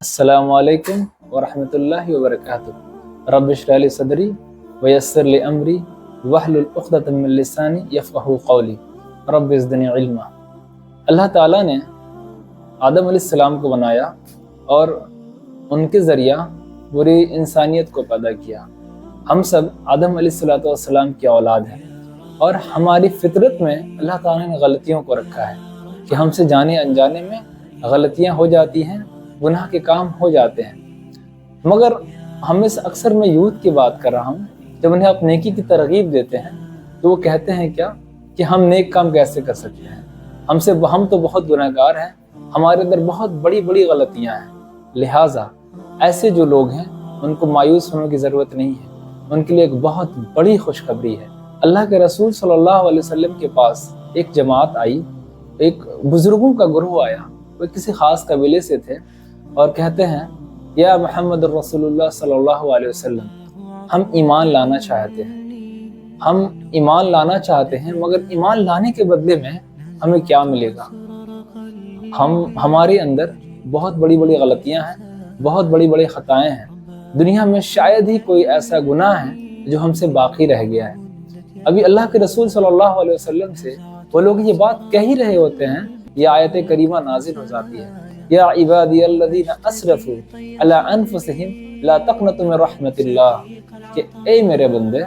السلام علیکم ورحمۃ اللہ وبرکاتہ۔ رب اشرح لی صدری ویسر لی امری واحلل عقدۃ من لسانی یفقہوا قولی رب زدنی علما۔ اللہ تعالیٰ نے آدم علیہ السلام کو بنایا اور ان کے ذریعہ پوری انسانیت کو پیدا کیا۔ ہم سب آدم علیہ السلام کی اولاد ہیں اور ہماری فطرت میں اللہ تعالیٰ نے غلطیوں کو رکھا ہے کہ ہم سے جانے انجانے میں غلطیاں ہو جاتی ہیں، گناہ کے کام ہو جاتے ہیں۔ مگر ہم میں سے اکثر میں یوتھ کی بات کر رہا ہوں، جب انہیں آپ نیکی کی ترغیب دیتے ہیں تو وہ کہتے ہیں کیا کہ ہم نیک کام کیسے کر سکتے ہیں، ہم تو بہت گناہ گار ہیں، ہمارے اندر بہت بڑی بڑی غلطیاں ہیں۔ لہٰذا ایسے جو لوگ ہیں ان کو مایوس ہونے کی ضرورت نہیں ہے، ان کے لیے ایک بہت بڑی خوشخبری ہے۔ اللہ کے رسول صلی اللہ علیہ وسلم کے پاس ایک جماعت آئی، ایک بزرگوں کا گروہ آیا، وہ کسی خاص قبیلے سے تھے اور کہتے ہیں یا محمد الرسول اللہ صلی اللہ علیہ وسلم، ہم ایمان لانا چاہتے ہیں مگر ایمان لانے کے بدلے میں ہمیں کیا ملے گا؟ ہمارے اندر بہت بڑی بڑی غلطیاں ہیں، بہت بڑی بڑی خطائیں ہیں، دنیا میں شاید ہی کوئی ایسا گناہ ہے جو ہم سے باقی رہ گیا ہے۔ ابھی اللہ کے رسول صلی اللہ علیہ وسلم سے وہ لوگ یہ بات کہہ ہی رہے ہوتے ہیں، یہ آیت کریمہ نازل ہو جاتی ہے، یا عبادی الذین اسرفوا علی انفسہم لا تقنطوا من رحمت اللہ، کہ اے میرے بندے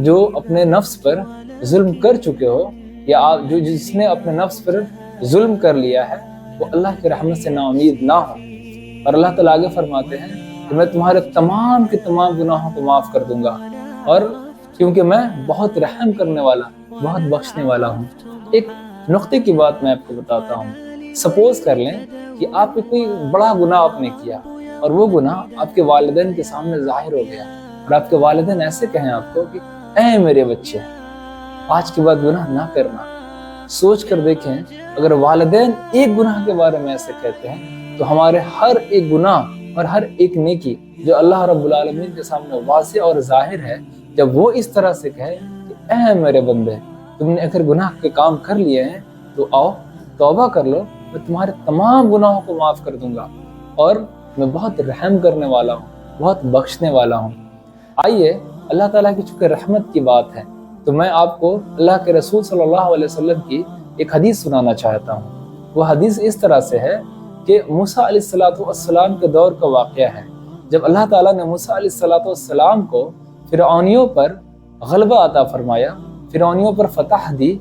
جو اپنے نفس پر ظلم کر چکے ہو، یا جس نے اپنے نفس پر ظلم کر لیا ہے وہ اللہ کی رحمت سے نا امید نہ ہو۔ اور اللہ تعالیٰ آگے فرماتے ہیں کہ میں تمہارے تمام کے تمام گناہوں کو معاف کر دوں گا، اور کیونکہ میں بہت رحم کرنے والا، بہت بخشنے والا ہوں۔ ایک نقطے کی بات میں آپ کو بتاتا ہوں۔ سپوز کر لیں کہ آپ کو کوئی بڑا گناہ آپ نے کیا اور وہ گناہ آپ کے والدین کے سامنے ظاہر ہو گیا، اور آپ کے والدین ایسے کہیں آپ کو کہ اے میرے بچے، آج کے بعد گناہ نہ کرنا۔ سوچ کر دیکھیں، اگر والدین ایک گناہ کے بارے میں ایسے کہتے ہیں تو ہمارے ہر ایک گناہ اور ہر ایک نیکی جو اللہ رب العالمین کے سامنے واضح اور ظاہر ہے، جب وہ اس طرح سے کہے کہ اے میرے بندے، تم نے اگر گناہ کے کام کر لیے ہیں تو آؤ توبہ کر لو، میں تمہارے تمام گناہوں کو معاف کر دوں گا، اور میں بہت رحم کرنے والا ہوں، بہت بخشنے والا ہوں۔ آئیے اللہ تعالیٰ کی چونکہ رحمت کی بات ہے تو میں آپ کو اللہ کے رسول صلی اللہ علیہ وسلم کی ایک حدیث سنانا چاہتا ہوں۔ وہ حدیث اس طرح سے ہے کہ موسیٰ علیہ السلام کے دور کا واقعہ ہے، جب اللہ تعالیٰ نے موسیٰ علیہ السلام کو فرعونیوں پر غلبہ عطا فرمایا، فرعونیوں پر فتح دی،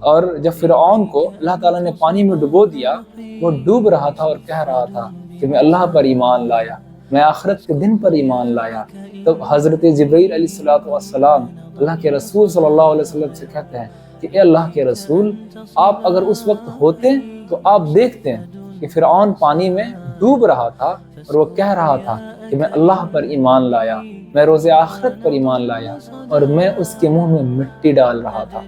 اور جب فرعون کو اللہ تعالیٰ نے پانی میں ڈبو دیا، وہ ڈوب رہا تھا اور کہہ رہا تھا کہ میں اللہ پر ایمان لایا، میں آخرت کے دن پر ایمان لایا۔ تب حضرت جبرائیل علیہ السلام اللہ کے رسول صلی اللہ علیہ وسلم سے کہتے ہیں کہ اے اللہ کے رسول، آپ اگر اس وقت ہوتے تو آپ دیکھتے ہیں کہ فرعون پانی میں ڈوب رہا تھا اور وہ کہہ رہا تھا کہ میں اللہ پر ایمان لایا، میں روز آخرت پر ایمان لایا، اور میں اس کے منہ میں مٹی ڈال رہا تھا۔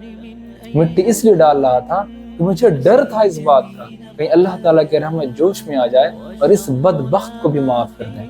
مٹی اس لیے ڈال رہا تھا کہ مجھے ڈر تھا اس بات کا کہیں اللہ تعالیٰ کے رحمت جوش میں آ جائے اور اس بدبخت کو بھی معاف کر دیں۔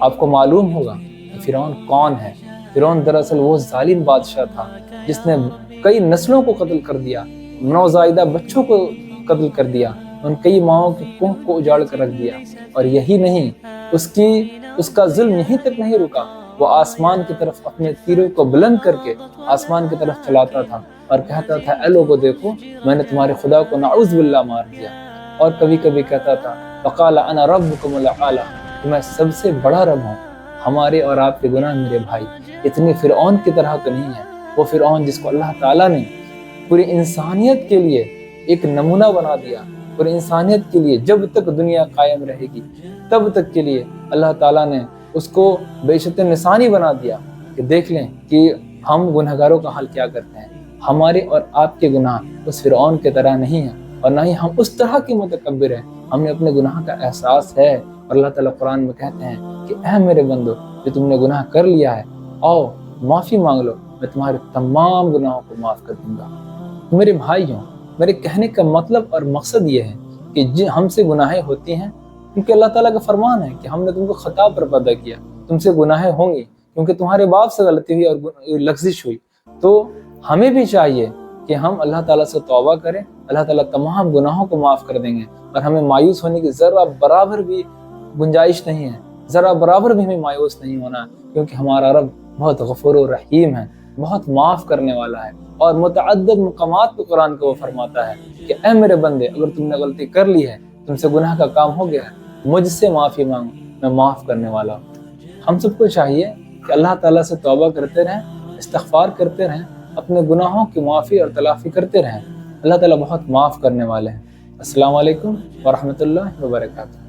آپ کو معلوم ہوگا کہ فرعون کون ہے۔ فرعون دراصل وہ ظالم بادشاہ تھا جس نے کئی نسلوں کو قتل کر دیا، نوزائیدہ بچوں کو قتل کر دیا، ان کئی ماؤں کے کنہ کو اجاڑ کر رکھ دیا۔ اور یہی نہیں، اس کا ظلم یہیں تک نہیں رکا، وہ آسمان کی طرف اپنے تیروں کو بلند کر کے آسمان کی طرف چلاتا تھا اور کہتا تھا اے لوگو دیکھو، میں نے تمہارے خدا کو نعوذ باللہ مار دیا۔ اور کبھی کبھی کہتا تھا وقال انا ربکم الاعلی، کہ میں سب سے بڑا رب ہوں۔ ہمارے اور آپ کے گناہ میرے بھائی اتنے فرعون کی طرح تو نہیں ہے۔ وہ فرعون جس کو اللہ تعالیٰ نے پوری انسانیت کے لیے ایک نمونہ بنا دیا، پوری انسانیت کے لیے جب تک دنیا قائم رہے گی تب تک کے لیے اللہ تعالیٰ نے اس کو بیشت نشانی بنا دیا کہ دیکھ لیں کہ ہم گنہگاروں کا حال کیا کرتے ہیں۔ ہمارے اور آپ کے گناہ اس فرعون کی طرح نہیں ہیں، اور نہ ہی ہم اس طرح کے متکبر ہیں۔ ہم نے اپنے گناہ کا احساس ہے، اور اللہ تعالیٰ قرآن میں کہتے ہیں کہ اے میرے بندو، جو تم نے گناہ کر لیا ہے، آؤ معافی مانگ لو، میں تمہارے تمام گناہوں کو معاف کر دوں گا۔ میرے بھائیوں، میرے کہنے کا مطلب اور مقصد یہ ہے کہ ہم سے گناہیں ہوتی ہیں کیونکہ اللہ تعالیٰ کا فرمان ہے کہ ہم نے تم کو خطا پر پیدا کیا، تم سے گناہیں ہوں گی کیونکہ تمہارے باپ سے غلطی ہوئی اور لغزش ہوئی۔ تو ہمیں بھی چاہیے کہ ہم اللہ تعالیٰ سے توبہ کریں، اللہ تعالیٰ تمام گناہوں کو معاف کر دیں گے، اور ہمیں مایوس ہونے کی ذرا برابر بھی گنجائش نہیں ہے، ذرا برابر بھی ہمیں مایوس نہیں ہونا، کیونکہ ہمارا رب بہت غفور و رحیم ہے، بہت معاف کرنے والا ہے۔ اور متعدد مقامات پہ قرآن کو وہ فرماتا ہے کہ اے میرے بندے، اگر تم نے غلطی کر لی ہے، تم سے گناہ کا کام ہو گیا ہے، مجھ سے معافی مانگو، میں معاف کرنے والا ہوں۔ ہم سب کو چاہیے کہ اللہ تعالیٰ سے توبہ کرتے رہیں، استغفار کرتے رہیں، اپنے گناہوں کی معافی اور تلافی کرتے رہیں۔ اللہ تعالیٰ بہت معاف کرنے والے ہیں۔ السلام علیکم ورحمۃ اللہ وبرکاتہ۔